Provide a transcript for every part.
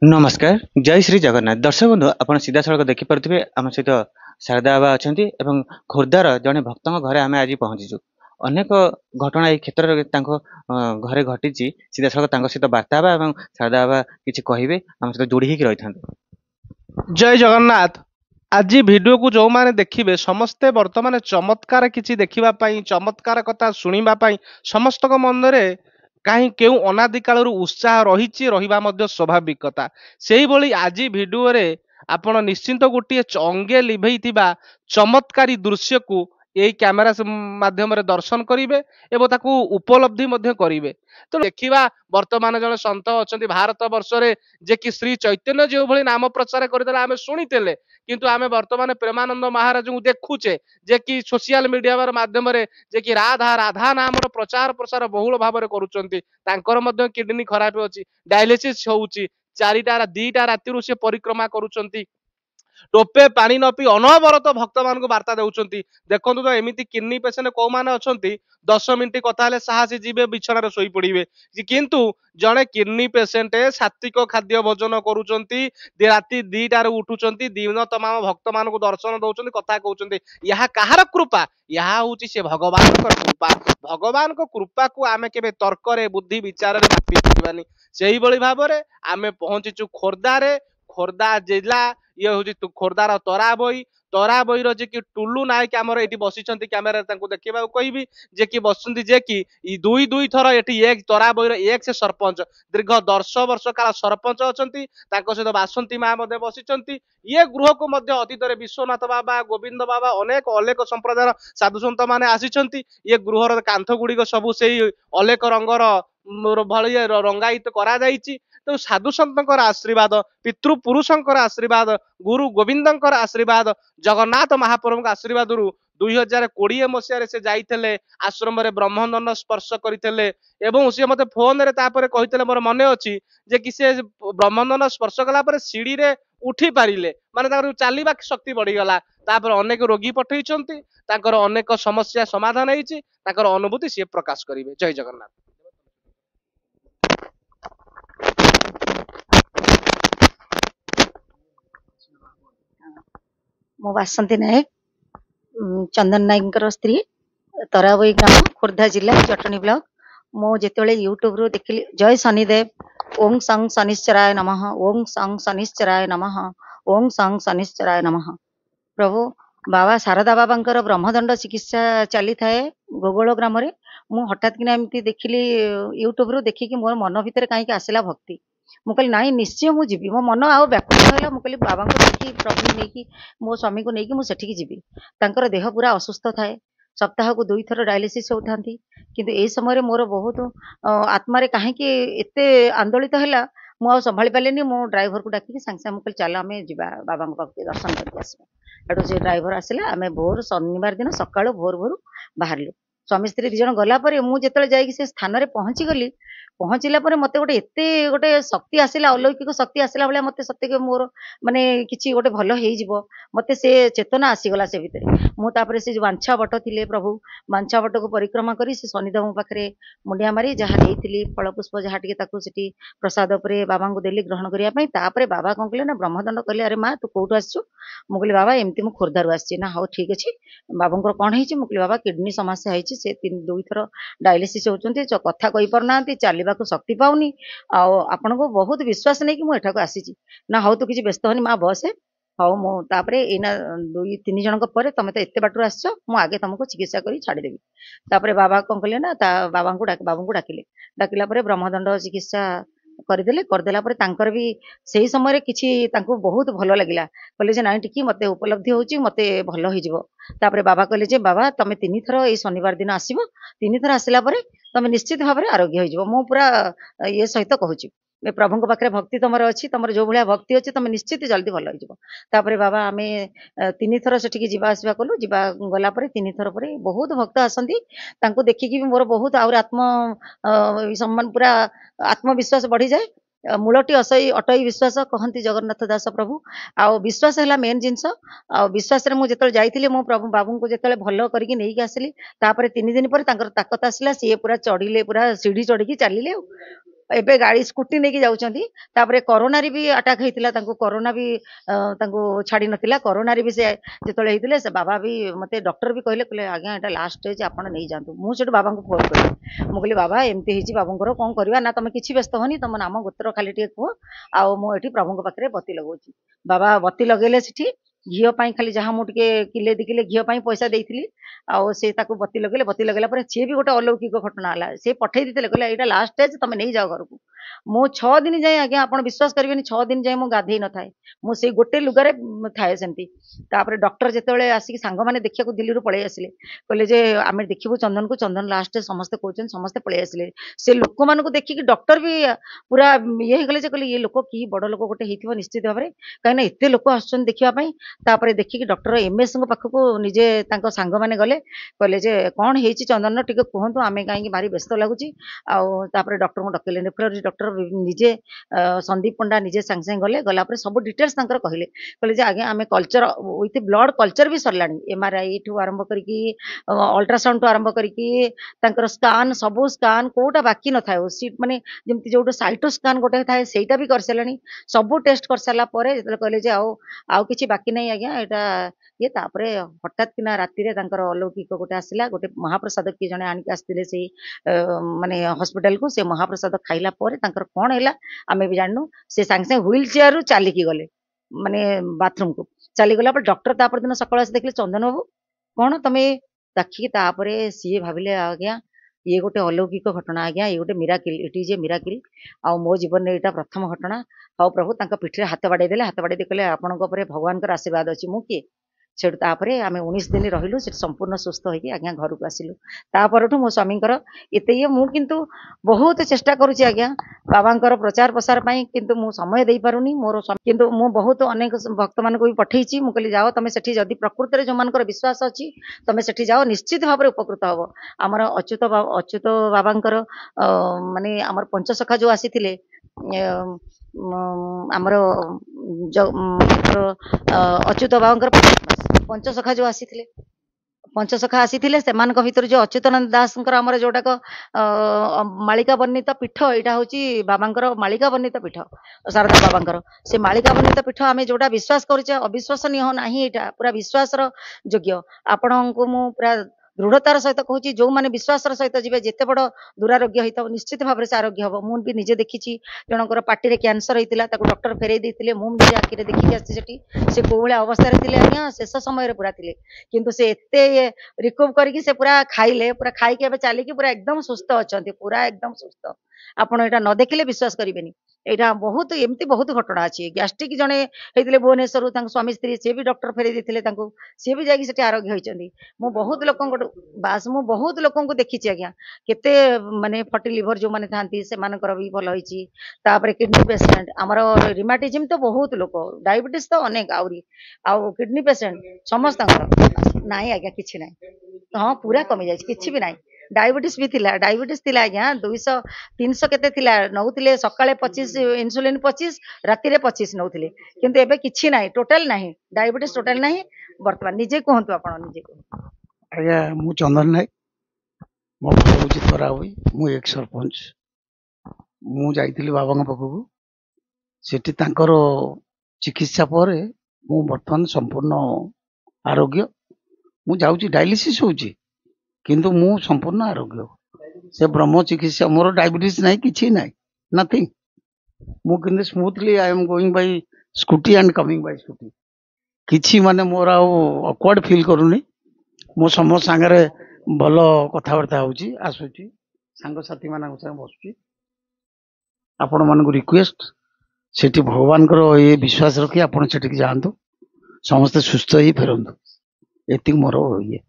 नमस्कार जय श्री जगन्नाथ दर्शक बंधु आपण सीधा सड़क देखिपे आम सहित शारदा बाबा अच्छा एवं खोर्धार जड़े भक्त घरे आम आज पहुंचीचु अनेक घटना ये क्षेत्र में घरे घटी सीधा सड़क सहित वार्ता और शारदा बाबा किसी कहे आम सहित जोड़ी होकर रही था। जय जगन्नाथ। आज वीडियो को जो माने देखिबे समस्ते वर्तमान चमत्कार किछि देखिबा पई चमत्कार कथा सुनिबा पई समस्त मन रे कहीं केउ अनादि कालरू उत्साह रहिछि रहिबा मध्य स्वाभाविक कथा सेही भली आज वीडियो रे आपण निश्चिंत गोटे अंगे लिभेइथिबा चमत्कारी दृश्य को यही कैमेरा माध्यम दर्शन करेंगे एवं ताकू उपलब्धि करेंगे। तो देखा वर्तमान जन सन्त अच्छा भारत वर्ष में जे कि श्री चैतन्य जो भली नाम प्रचार करदेला आम शुणीते किंतु आम वर्तमान प्रेमानंद महाराज को देखुचे जे कि सोशल मीडिया माध्यम जे कि राधा राधा नाम प्रचार प्रसार बहुल भाव में करुँच किडनी खराब अच्छी डायलिसिस होउची दीटा राति से परिक्रमा करुँच टोपे पानी न पी अनवरत भक्त मान वार्ता देउछंती। देखंतु तो एमिति किडनी पेशेंट को माने अछंती 10 मिनिट कथा हेले साहसी जीवे बिछणार सोई पड़िबे किंतु जड़े किडनी पेशेंट सात्विक खाद्य भोजन करुछंती राति 2टार उठुछंती दिन तमाम भक्त मान को दर्शन दउछंती कथा कहउछंती यहा कहार कृपा यहा होची से भगवान को कृपा। भगवान को कृपा को आमे केबे तर्क रे बुद्धि विचार रे मापि परिबानी सेही बळी भाबरे आमे पहुंचीचु खोर्धा रे। खोर्धा जिला ये हूँ खोर्धार तरा बई जी कि टुलू नायक आमर ये बसी कैमेरा देखा कहबी जे कि बसुंती जे कि दुई दुई थर ये तरा बईर एक से सरपंच दीर्घ 10 वर्ष काल सरपंच अच्छा सहित बासंती माँ बसी ये गृह को अतीत विश्वनाथ बाबा गोविंद बाबा अनेक अलेख संप्रदायर साधु सत मैंने आसी ये गृहर कांथ गुड़िक सब से अलेख रंगर भली रंगायित करा तो साधु सतंकर आशीर्वाद पितृपुरुषंकर आशीर्वाद गुरु गोविंदंकर आशीर्वाद जगन्नाथ महाप्रभु आशीर्वाद 2020 मसीह से जाइए आश्रम रे ब्रह्मदंड स्पर्श करते सी मत फोन रे कही मोर मन अच्छी जे कि से ब्रह्मदंड स्पर्श कला सीढ़ी रे उठी पारे माने चलवा शक्ति बढ़ीगला अनेक रोगी पठे अनेक समस्या समाधान होती अनुभूति सी प्रकाश करेंगे। जय जगन्नाथ। मो बासंती नायक चंदन नायक स्त्री तराबई ग्राम खोर्धा जिला जटनी ब्लॉक मो जिते यूट्यूब रू देखिली जय शनिदेव ओं सं शनिश्चराय नमः ओं सं शनिश्चराय नमः ओं सं शनिश्चराय नमः। प्रभु बाबा शारदा बाबा ब्रह्मदंड चिकित्सा चली थाए गोगोल ग्राम मु हठात किना एमती देखिली यूट्यूब रू देखिकी मोर मन भितर कहीं आसला भक्ति मु कहली नाई निश्चय मु जीवी मो मन आउ व्याकुल है मु कहली बाबा को देखी प्रभु नहीं मो स्वामी को लेकिन मुझे जीवी तांकर देह पूरा असुस्थ थाए सप्ताह को 2 थर डायलिसिस होता किंतु ए समय मोर बहुत आत्मारे कहीं एते आंदोलित है मुझे संभाली पारे मो ड्राइवर को डाक सांगे सांगे मुझे चल आम जा बाबा पाखे दर्शन करके आसवा से ड्राइवर आसला आम भोर शनिवार दिन सका भोर भोर बाहर स्वामी स्त्री 2 जन गलापर मुझे जाकि से स्थान में पहुँची गली पहुँचला मत गोटे एते गोटे शक्ति आसला अलौकिक शक्ति आसला भाया मत सत्य मोर माने किसी गोटे भल हो मत से चेतना आसीगला से भितर मुझे से जो बांछा बट थे प्रभु बांछा बट को परिक्रमा कर शनिदेव पाखे मुंडिया मारी जहाँ देती फल पुष्प जहाँ टी प्रसाद बाबा को देली ग्रहण करने बाबा कौन कले ना ब्रह्मदंड कहले अरे माँ तू कौटू आसु मुझे बाबा एमती मुझे खोर्धारू आसी ना हाँ ठीक अच्छे बाबा कौन है मुझे बाबा किडनी समस्या होती से 2 थर डायलिसिस होती कथा कही पारना चल को शक्ति पाऊनी आपण को बहुत विश्वास नहीं कि मुझे आसी ना हाँ तू किसी व्यस्त होनी माँ बस हाँ मुझे एना 2-3 जन पर तुम तो एत बाटर आस आगे तुमको चिकित्सा कर छाड़देवी बाबा कौन कले ना बाबा को डाकिले डाकिला ब्रह्मदंड चिकित्सा करदेला भी सही समय किसी बहुत भल लगे कहले ना टी मत उपलब्धि होची मत भल हो बाबा कहले बाबा तुम 3 थर ये शनिवार दिन आसब 3 थर आसला तुम निश्चित भाव में आरोग्य हो पूरा ये सहित कहूँ प्रभु के पाखे भक्ति तुम अच्छी तुम जो भाया भक्ति अच्छी तुम निश्चित जल्दी भल हो बाबा आम 3 थर से जावासवा कलु जा गलापर 3 थर पर बहुत भक्त आसती देखिकी मोर बहुत आउर आत्म सम्मान पूरा आत्मविश्वास बढ़ी जाए मूलटी असई अटई विश्वास कहती जगन्नाथ दास प्रभु आ विश्वास है मेन जिनस आ विश्वास मुझे जाइए मो प्रभु बाबू को जो भल करके आसली 3 दिन पर ताकत आसला सी पूरा चढ़िले पूरा सीढ़ी चढ़ी चलिए ଏବେ ଗାड़ी स्कूटी नहीं जाउछंती तापरे कोरोना रे भी अटैक हेतिला तांको कोरोना भी तांको छाड़ी नथिला कोरोना रे भी से जेतले हेतिले से बाबा भी मते डॉक्टर भी कहले कहले आज्ञा एटा लास्ट स्टेज आपण नहीं जानतु मु सेठ बाबा को फोन करली मु कहली बाबा एमती हिची बाबूंकर कोन करबा ना तमे किछि व्यस्त होनी तम नाम गोत्र खाली टे को आ मु एठी प्रभु को पाखरे बत्ती लगौची बाबा बत्ती लगेले सेठी घिओ पाई खाली जहाँ मु टिके किले दी किले घिओ पाई पैसा देइथिली आउ से ताको बत्ती लगेला पर सी भी गोटे अलौकिक घटना हला से पठेई दिते कहले एटा लास्ट स्टेज तमे नहीं जाओ घर को मु 6 दिन जाए आज्ञा आपण विश्वास करिवेनी 6 दिन जाए मु गाधेई न थाए मु से गोटे लुगारे थाए सेमती तापर डॉक्टर जेतेबेले आसी सांग माने देखिया को दिल्ली रो पळे आसिले कहले जे आमे देखिबु चंदन को चंदन लास्ट समस्त कहउछन समस्त पळे आसिले से लोक मान को देखि कि डॉक्टर भी पूरा ये गले जे कहले ये लोक की बड़ लोक गोटे हेतिबो निश्चित भाबरे काहे ना एते लोक आछन देखिबा पई तापर देखि कि डॉक्टर एमएस को पाख को निजे तांको सांग माने गले कहले जे कोन हेछि चंदन टिके कहंतु आमे काहे कि भारी व्यस्त लागुची आउ तापर डॉक्टर को डकले नेफ्रोलॉजी डॉक्टर निजे संदीप पंडा निजे संग संग गले गला पर सब डिटेल्स तांकर कहले कहले जे आगे आमे कल्चर विथ ब्लड कल्चर भी सरलानी एमआरआई ठू आरंभ करिकी अल्ट्रासाउंड ठू आरंभ करिकी तांकर स्कान सबो स्कान कोटा बाकी न थायो सीट माने जेमति जोडो साइटो स्कान गोटे थाए सेटा भी कर सरलानी सब टेस्ट कर सरला परे जेतले कहले जे आउ किछि बाकी नै आज्ञा एटा ये तापरे हठात किना राति रे तांकर अलौकिक गोटे आसिला गोटे महाप्रसाद की जने आनिक आस्तिले से माने हॉस्पिटल को से महाप्रसाद खाइला परे तांकर कोन हैला आमे भी जाननु से सांग संग व्हील चेयर रु चाली की गले माने बाथरूम को चाली गला पर डॉक्टर तापर दिन सकाळ आसी देखले चंदन बाबू कोन तमे देखि तापरे सीए भाबिले आज्ञा ये गोटे अलौकिक घटना आज्ञा ये गोटे miracle it is a miracle आ मो जीवन में एटा प्रथम घटना हाउ प्रभु तांका पिठरे हाथ बाडे देले हाथ बाडे देखले आपन को परे भगवान कर आशीर्वाद अछि मु के सेठ तापरे आमे 19 दिन रहिलु से संपूर्ण सुस्थ होई आज्ञा घर को आसिलु तापरठु मो स्वामींकर एते ये मु किंतु बहुत चेष्टा करूची आज्ञा बाबांकर प्रचार प्रसार पई किंतु मु समय देई पारुनी मोर किंतु मु बहुत अनेक भक्त मान को भी पठेइची मु कहली जाओ तमे सेठी जदी प्रकृति रे जो मानकर विश्वास अछि तमे सेठी जाओ निश्चित भाबरे उपकृत हबो हमर अच्युत बाबांकर माने हमर पंचसखा जो आसीथिले हमर अच्युत बाबांकर पंचसखा जो आसीथिले पंचसखा आसीथिले सेमानक भितर जो अच्युतानंद दासंकर हमर जोटाक मालिका वर्णित पीठ एटा होची बाबांकर मालिका वर्णित पीठ शारदा बाबांकर से मालिका वर्णित पीठ आमे जोटा विश्वास करिचे अविश्वसनीय हो नाही एटा पूरा विश्वास रो योग्य आपणको मु पूरा दृढ़तार सहित कहूँ जो मैंने विश्वास सहित जी जिते बड़ दुरारोग्य होता निश्चित भाव से आरोग्य हम मुझे निजे देखी जनकर पार्टी कैंसर होता डॉक्टर फेरई देते मुझे आखिरे देखिक आसी से कौ भाया अवस्था थे आज्ञा शेष समय पूरा थे किंतु से एते रिकवर करके से पूरा खाइले पूरा खाई चलिकी पूरा एकदम सुस्थ अच्छा पूरा एकदम सुस्थ आपड़ यहाँ न देखिले विश्वास करेंगे यहाँ बहुत एमती बहुत घटना अच्छी गैस्ट्रिक जड़े होते भुवनेश्वर स्वामी स्त्री सी भी डॉक्टर फेरई देते सी भी जाकि आरोग्य होती मु बहुत लोक बास मु बहुत लोक देखी आज्ञा केते माने फटी लिवर जो माने थांती से मानकर भी भल होईची तापर किडनी पेशेंट हमर रिमाटिज्म तो बहुत लोक डायबिटीज तो अनेक आउरी आउ किडनी पेशेंट समस्त नाही आज्ञा किछि नाही हाँ पूरा कमी जाय किछि भी नाही डायबिटीज भी थिला डायबिटीज थिला आज्ञा 200 300 केते थिला नौथिले सकाळे 25 इंसुलिन 25 राति रे 25 नौथिले किंतु एबे किछि नाही टोटल नाही डायबिटीज टोटल नाही वर्तमान निजे कहंतु आपण निजे आज्ञा मु चंदन नायक मो हूँ तोरा हुई मु एक सरपंच मु जाइଥିଲି बाबा पाखक सेठी तांकर चिकित्सा पर मु वर्तमान संपूर्ण आरोग्य मु जाउची डायलिसिस होची किंतु मु संपूर्ण आरोग्य से ब्रह्म चिकित्सा मोर डायबिटीज नहीं किछि नहीं नथिंग मु किंतु smoothly I am going by scooty and coming by scooty किछि माने मोर ऑकवर्ड फील करूनी मो समस्त सांगरे भल कथबार्ता होची आसुची सांग साथी मानक संग बसुची आपण मानक रिक्वेस्ट सेठी भगवान को ये विश्वास रखी आपण सेठी जांतु समस्त सुस्थ ही फेरंतु एति मोर ये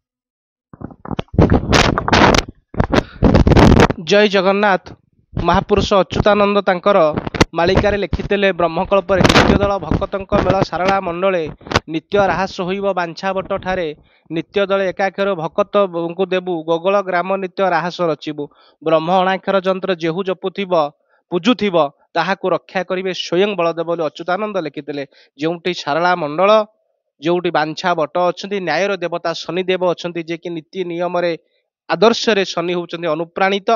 जय जगन्नाथ महापुरुष अच्युतानंद तांकर मालिकारे लिखिते ब्रह्मकल्प नित्य दल भक्तों मेल सारला मंडले नित्य राहास होइब बांछाबट ठारे नित्य दल एकाक्षर भक्त को देबु गोगल ग्राम नित्य राहास रचिबु ब्रह्म अणाक्षर जंत्र जेहु जपुथिब पूजुथिब ताहाकु रक्षा करिवे स्वयं बलदेव अच्युतानंद लिखिते जोटी सारला मंडल जोटी बांछा बट अच्छा न्यायर देवता शनिदेव अच्छा जे कि नीति नियम आदर्श रे शनि होउछन्ति अनुप्राणित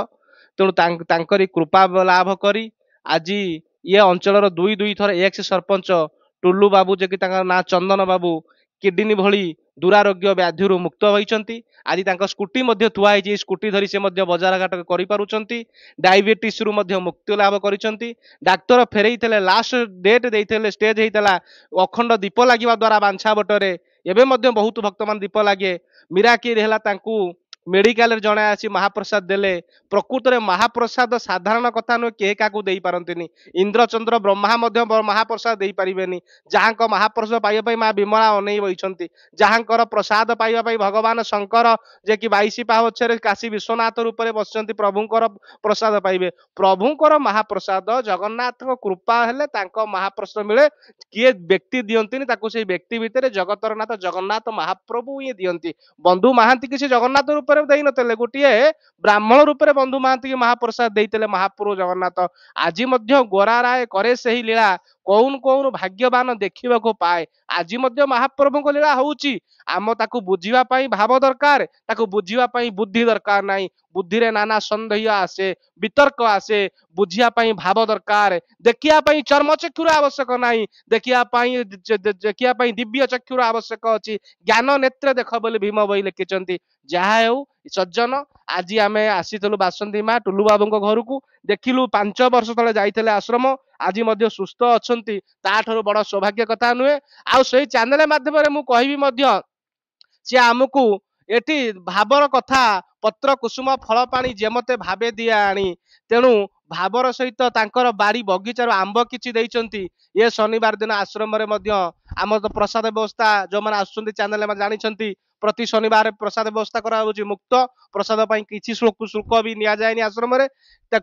ତେଣୁ ତାଙ୍କରି କୃପା ଲାଭ କରି ଆଜି ଏ ଅଞ୍ଚଳର ଦୁଇ ଥର ଏକ୍ସ ସରପଞ୍ଚ ଟୁଲୁ ବାବୁ ଯେ କି ତାଙ୍କ ନାଁ ଚନ୍ଦନ ବାବୁ କିଡନୀ ଭଳି ଦୁରାରୋଗ୍ୟ ବ୍ୟାଧିରୁ ମୁକ୍ତ ହୋଇଛନ୍ତି। ଆଜି ତାଙ୍କ ସ୍କୁଟି ମଧ୍ୟ ଥୁଆ ହେଇଛି, ସ୍କୁଟି ଧରି ସେ ମଧ୍ୟ ବଜାର ଘାଟ କରିପାରୁଛନ୍ତି। ଡାଇବେଟିସରୁ ମଧ୍ୟ ମୁକ୍ତି ଲାଭ କରିଛନ୍ତି। ଡାକ୍ତର ଫେରେଇଥିଲେ, ଲାଷ୍ଟ ଡେଟ୍ ଦେଇଥିଲେ, ଷ୍ଟେଜ ହେଇଥିଲା ଅଖଣ୍ଡ ଦୀପ ଲାଗିବା ଦ୍ୱାରା ବାଞ୍ଛା ବଟରେ। ଏବେ ମଧ୍ୟ ବହୁତ ଭକ୍ତମାନେ ଦୀପ ଲାଗେ। ମିରାକିଲ ହେଲା ତାଙ୍କୁ ମେଡିକାଲରେ ଜଣେ ଆସି ମହାପ୍ରସାଦ ଦେଲେ। ପ୍ରକୃତରେ ମହାପ୍ରସାଦ ସାଧାରଣ କଥା ନୁହେଁ, କେହି କାହାକୁ ଦେଇପାରନ୍ତିନି। ଇନ୍ଦ୍ରଚନ୍ଦ୍ର ବ୍ରହ୍ମା ମଧ୍ୟ ମହାପ୍ରସାଦ ଦେଇପାରିବେନି। ଯାହାଙ୍କ ମହାପ୍ରସାଦ ପାଇବା ପାଇଁ ମା ବିମଳା ଅନେଇ ବଇଛନ୍ତି, ଯାହାଙ୍କର ପ୍ରସାଦ ପାଇବା ପାଇଁ ଭଗବାନ ଶଙ୍କର ଯେ କି 22 ପାହାଚରେ କାଶୀ ବିଶ୍ୱନାଥ ରୂପରେ ବସିଛନ୍ତି, ପ୍ରଭୁଙ୍କର ପ୍ରସାଦ ପାଇବେ। ପ୍ରଭୁଙ୍କର ମହାପ୍ରସାଦ ଜଗନ୍ନାଥଙ୍କ କୃପା ହେଲେ ତାଙ୍କ ମହାପ୍ରସାଦ ମିଳେ। କିଏ ବ୍ୟକ୍ତି ଦିଅନ୍ତିନି ତାକୁ, ସେଇ ବ୍ୟକ୍ତି ଭିତରେ ଜଗତର ନାଥ ଜଗନ୍ନାଥ ମହାପ୍ରଭୁ ହିଁ ଦିଅନ୍ତି। ବନ୍ଧୁ ମହାନ୍ତି କିଛି ଜଗନ୍ନାଥ ରୂପରେ ଦେଇନଥିଲେ, ଗୋଟିଏ ବ୍ରାହ୍ମଣ ରୂପରେ ବନ୍ଧୁ ମହାନ୍ତି ମହାପ୍ରସାଦ ଦେଇଥିଲେ ମହାପ୍ରଭୁ ଜଗନ୍ନାଥ। ଆଜି ମଧ୍ୟ ଗୋରାରାୟ କରେ ସେହି ଲୀଳା, କଉନ କଉନ ଭାଗ୍ୟବାନ ଦେଖିବାକୁ ପାଏ। ଆଜି ମଧ୍ୟ ମହାପ୍ରଭୁଙ୍କ ଲୀଳା ହଉଛି। ଆମ ତାକୁ ବୁଝିବା ପାଇଁ ଭାବ ଦରକାର, ତାକୁ ବୁଝିବା ପାଇଁ ବୁଦ୍ଧି ଦରକାର ନାହିଁ। ବୁଦ୍ଧିରେ ନାନା ସନ୍ଦେହ ଆସେ, ବିତର୍କ ଆସେ, ବୁଝିବା ପାଇଁ ଭାବ ଦରକାର। ଦେଖିବା ପାଇଁ ଚର୍ମଚକ୍ଷୁର ଆବଶ୍ୟକ ନାହିଁ, ଦେଖିବା ପାଇଁ ଦିବ୍ୟ ଚକ୍ଷୁର ଆବଶ୍ୟକ ଅଛି। ଜ୍ଞାନ ନେତ୍ରେ ଦେଖ ବୋଲି ଭୀମ ବହି ଲେଖିଛନ୍ତି। ଯାହା ହେଉ ସଜ୍ଜନ, ଆଜି ଆମେ ଆସିଥିଲୁ ବାସନ୍ତୀ ମା ଟୁଲୁ ବାବୁଙ୍କ ଘରକୁ, ଦେଖିଲୁ 5 ବର୍ଷ ତଳେ ଯାଇଥିଲେ ଆଶ୍ରମ, ଆଜି ମଧ୍ୟ ସୁସ୍ଥ ଅଛନ୍ତି। ତାଠାରୁ ବଡ ସୌଭାଗ୍ୟ କଥା ନୁହେଁ। ଆଉ ସେଇ ଚ୍ୟାନେଲ ମାଧ୍ୟମରେ ମୁଁ କହିବି ମଧ୍ୟ, ସେ ଆମକୁ ଏଠି ଭାବର କଥା, ପତ୍ର କୁସୁମ ଫଳ ପାଣି ଯେମତେ ଭାବେ ଦିଏ ଆଣି। ତେଣୁ ଭାବର ସହିତ ତାଙ୍କର ବାରି ବଗିଚାରୁ ଆମ୍ବ କିଛି ଦେଇଛନ୍ତି। ଏ ଶନିବାର ଦିନ ଆଶ୍ରମରେ ମଧ୍ୟ ଆମର ତ ପ୍ରସାଦ ବ୍ୟବସ୍ଥା, ଯୋଉମାନେ ଆସୁଛନ୍ତି ଚ୍ୟାନେଲ ଜାଣିଛନ୍ତି, ପ୍ରତି ଶନିବାର ପ୍ରସାଦ ବ୍ୟବସ୍ଥା କରାଯାଉଛି। ମୁକ୍ତ ପ୍ରସାଦ ପାଇଁ କିଛି ଶୁଳ୍କ ବି ନିଆଯାଏନି ଆଶ୍ରମରେ।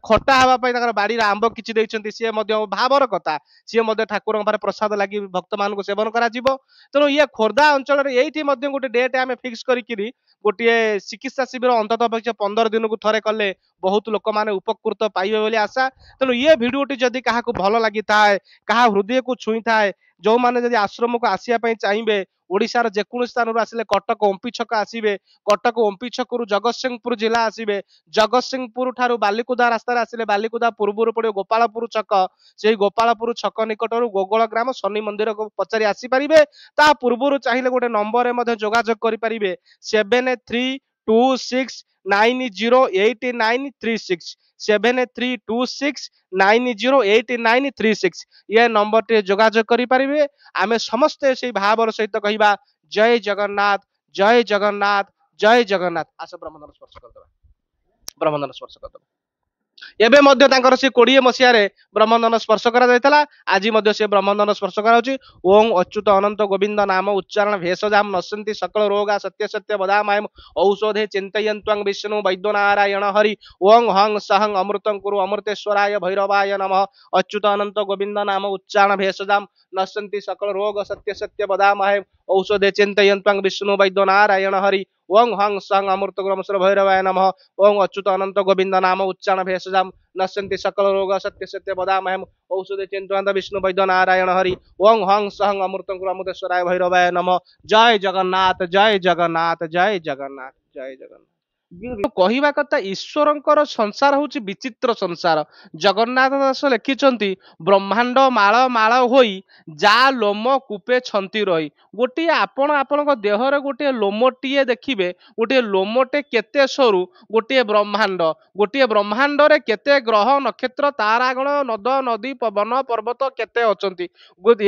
ଖଟା ହେବା ପାଇଁ ତାଙ୍କର ବାଡିରେ ଆମ୍ବ କିଛି ଦେଇଛନ୍ତି, ସିଏ ମଧ୍ୟ ଭାବର କଥା। ସିଏ ମଧ୍ୟ ଠାକୁରଙ୍କ ପାଖରେ ପ୍ରସାଦ ଲାଗି ଭକ୍ତମାନଙ୍କୁ ସେବନ କରାଯିବ। ତେଣୁ ଇଏ ଖୋର୍ଦ୍ଧା ଅଞ୍ଚଳରେ ଏଇଠି ମଧ୍ୟ ଗୋଟେ ଡେଟ୍ ଆମେ ଫିକ୍ସ କରିକିରି ଗୋଟିଏ ଚିକିତ୍ସା ଶିବିର ଅନ୍ତତଃ 15 ଦିନକୁ ଥରେ କଲେ ବହୁତ ଲୋକମାନେ ଉପକୃତ ପାଇବେ ବୋଲି ଆଶା। ତେଣୁ ଇଏ ଭିଡିଓଟି ଯଦି କାହାକୁ ଭଲ ଲାଗିଥାଏ, କାହା ହୃଦୟକୁ ଛୁଇଁଥାଏ, ଯୋଉମାନେ ଯଦି ଆଶ୍ରମକୁ ଆସିବା ପାଇଁ ଚାହିଁବେ, ଓଡ଼ିଶାର ଯେକୌଣସି ସ୍ଥାନରୁ ଆସିଲେ କଟକ ଓମ୍ପି ଛକ ଆସିବେ, କଟକ ଓମ୍ପି ଛକରୁ ଜଗତସିଂହପୁର ଜିଲ୍ଲା ଆସିବେ, ଜଗତସିଂହପୁର ଠାରୁ ବାଲିକୁଦା ରାସ୍ତାରେ ଆସିଲେ ବାଲିକୁଦା ପୂର୍ବରୁ ପଡ଼ିବ ଗୋପାଳପୁର ଛକ, ସେଇ ଗୋପାଳପୁର ଛକ ନିକଟରୁ ଗୋଗଳ ଗ୍ରାମ ଶନି ମନ୍ଦିରକୁ ପଚାରି ଆସିପାରିବେ। ତା ପୂର୍ବରୁ ଚାହିଁଲେ ଗୋଟେ ନମ୍ବରରେ ମଧ୍ୟ ଯୋଗାଯୋଗ କରିପାରିବେ, 7326908936, 7326908936। ଏ ନମ୍ବରଟିରେ ଯୋଗାଯୋଗ କରିପାରିବେ। ଆମେ ସମସ୍ତେ ସେଇ ଭାବର ସହିତ କହିବା ଜୟ ଜଗନ୍ନାଥ, ଜୟ ଜଗନ୍ନାଥ, ଜୟ ଜଗନ୍ନାଥ। ଆସ ବ୍ରହ୍ମଧନ ସ୍ପର୍ଶ କରିଦେବା, ବ୍ରହ୍ମଧନ ସ୍ପର୍ଶ କରିଦେବା। ଏବେ ମଧ୍ୟ ତାଙ୍କର ସେ 20 ମସିହାରେ ବ୍ରହ୍ମଧନ ସ୍ପର୍ଶ କରାଯାଇଥିଲା, ଆଜି ମଧ୍ୟ ସେ ବ୍ରହ୍ମଧନ ସ୍ପର୍ଶ କରାଯାଉଛି। ଓಂ ଅଚ୍ୟୁତ ଅନନ୍ତ ଗୋବିନ୍ଦ ନାମ ଉଚ୍ଚାରଣ ଭେଷଜାମ ନଶ୍ୟନ୍ତି ସକଳ ରୋଗା ସତ୍ୟ ସତ୍ୟ ବଦାମୟମ ଔଷଧେ ଚିନ୍ତୟନ୍ତ୍ୱାଂ ବିଷ୍ଣୁ ବୈଦ୍ୟ ନାରାୟଣ ହରି। ଓଂ ହଂ ସହଂ ଅମୃତଂ କୁରୁ ଅମୃତେଶ୍ୱରାୟ ଭୈରବାୟ ନମଃ। ଅଚ୍ୟୁତ ଅନନ୍ତ ଗୋବିନ୍ଦ ନାମ ଉଚ୍ଚାରଣ ଭେଷଜାମ ନଶ୍ୟନ୍ତି ସକଳ ରୋଗ ସତ୍ୟ ସତ୍ୟ ବଦାମୟମ ଔଷଧେ ଚିନ୍ତୟନ୍ତ୍ୱାଂ ବିଷ୍ଣୁ ବୈଦ୍ୟ ନାରାୟଣ ହରି। ଓଂ ହଂ ସହଂ ଅମୃତ ଗୁରୁ ଅମୃତ ଭୈରବାୟ ନମଃ। ଓಂ ଅଚ୍ୟୁତ ଅନନ୍ତ ଗୋବିନ୍ଦ ନାମ ଉଚ୍ଚାରଣ ଭେଷଜାମ ନଶ୍ୟନ୍ତି ସକଳ ରୋଗ ସତ୍ୟ ସତ୍ୟ ବଦାମହମ୍ ଔଷଧେ ଚିନ୍ତୟନ୍ତ ବିଷ୍ଣୁ ବୈଦ୍ୟ ନାରାୟଣ ହରି। ଓಂ ହଂ ସହଂ ଅମୃତଂ କୁରୁ ଅମୃତେଶ୍ୱରାୟ ଭୈରବାୟ ନମଃ। ଜୟ ଜଗନ୍ନାଥ, ଜୟ ଜଗନ୍ନାଥ, ଜୟ ଜଗନ୍ନାଥ, ଜୟ ଜଗନ୍ନାଥ। କହିବା କଥା, ଈଶ୍ୱରଙ୍କର ସଂସାର ହଉଛି ବିଚିତ୍ର ସଂସାର। ଜଗନ୍ନାଥ ଦାସ ଲେଖିଛନ୍ତି, ବ୍ରହ୍ମାଣ୍ଡ ମାଳ ମାଳ ହୋଇ ଯା ଲୋମ କୂପେ ଛନ୍ତି ରହି। ଗୋଟିଏ ଆପଣଙ୍କ ଦେହରେ ଗୋଟିଏ ଲୋମଟିଏ ଦେଖିବେ, ଗୋଟିଏ ଲୋମଟେ କେତେ ସରୁ, ଗୋଟିଏ ବ୍ରହ୍ମାଣ୍ଡରେ କେତେ ଗ୍ରହ ନକ୍ଷତ୍ର ତାରାଗଣ ନଦ ନଦୀ ପବନ ପର୍ବତ କେତେ ଅଛନ୍ତି।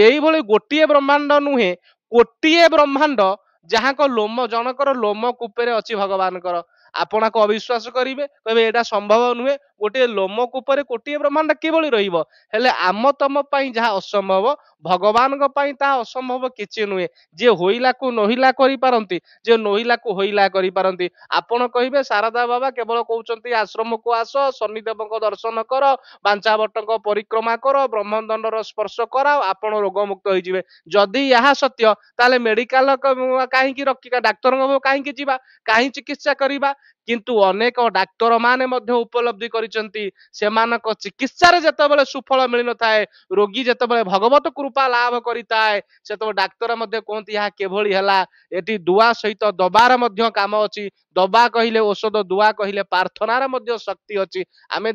ଏଇଭଳି ଗୋଟିଏ ବ୍ରହ୍ମାଣ୍ଡ ନୁହେଁ, କୋଟିଏ ବ୍ରହ୍ମାଣ୍ଡ, ଯାହାଙ୍କ ଲୋମ ଜଣଙ୍କର ଲୋମ କୂପରେ ଅଛି ଭଗବାନଙ୍କର। ଆପଣଙ୍କୁ ଅବିଶ୍ୱାସ କରିବେ, କହିବେ ଏଇଟା ସମ୍ଭବ ନୁହେଁ, ଗୋଟିଏ ଲୋମ କୂପରେ କୋଟିଏ ବ୍ରହ୍ମାଣ୍ଡ କିଭଳି ରହିବ। ହେଲେ ଆମ ତମ ପାଇଁ ଯାହା ଅସମ୍ଭବ, ଭଗବାନଙ୍କ ପାଇଁ ତାହା ଅସମ୍ଭବ କିଛି ନୁହେଁ। ଯିଏ ହୋଇଲାକୁ ନୋହିଲା କରିପାରନ୍ତି, ଯିଏ ନୋହିଲାକୁ ହୋଇଲା କରିପାରନ୍ତି। ଆପଣ କହିବେ ଶାରଦା ବାବା କେବଳ କହୁଛନ୍ତି ଆଶ୍ରମକୁ ଆସ, ଶନିଦେବଙ୍କ ଦର୍ଶନ କର, ବାଞ୍ଛାବଟଙ୍କ ପରିକ୍ରମା କର, ବ୍ରହ୍ମଦଣ୍ଡର ସ୍ପର୍ଶ କରାଅ, ଆପଣ ରୋଗମୁକ୍ତ ହେଇଯିବେ। ଯଦି ଏହା ସତ୍ୟ, ତାହେଲେ ମେଡିକାଲ କାହିଁକି ରଖିବା, ଡାକ୍ତରଙ୍କ କାହିଁକି ଯିବା, କାହିଁ ଚିକିତ୍ସା କରିବା? किंतु अनेक डाक्तर माने मध्य उपलब्धि करिसंती सेमानक चिकित्सा जेतेबेले सुफल मिल न थाए रोगी जेतेबेले भगवत कृपा लाभ करिताए सेतो डाक्तर मध्य कहती या केभली हला एटी दुआ सहित दबार मध्य काम अछि दबा कहिले औषध दुआ कहिले प्रार्थनार मध्य शक्ति अछि आमे